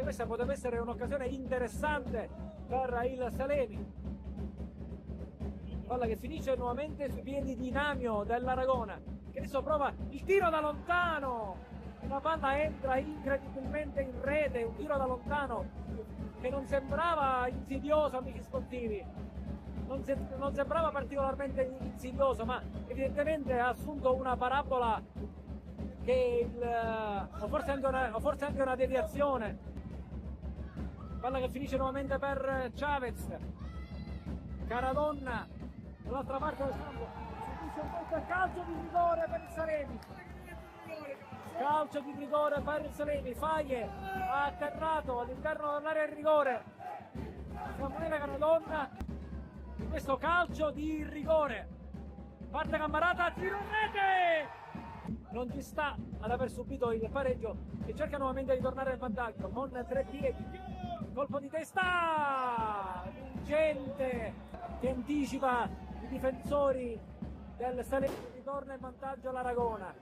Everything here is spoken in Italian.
questa poteva essere un'occasione interessante per il Salemi. Palla che finisce nuovamente sui piedi di Namio dell'Aragona, che adesso prova il tiro da lontano. La palla entra incredibilmente in rete, un tiro da lontano che non sembrava insidioso, amici sportivi. Non sembrava particolarmente insidioso, ma evidentemente ha assunto una parabola o forse anche una deviazione. Palla che finisce nuovamente per Chavez. Caradonna dall'altra parte del campo, subisce un colpo e calcio di rigore per il Salemi. Calcio di rigore per il Salemi. Faglie ha atterrato all'interno dell'area di rigore Samuele Caradonna in questo calcio di rigore. Parte Cammarata, tiro in rete! Non ci sta ad aver subito il pareggio e cerca nuovamente di tornare al vantaggio con 3 piedi. Colpo di testa vincente che anticipa i difensori del Salemi, ritorna in vantaggio l'Aragona.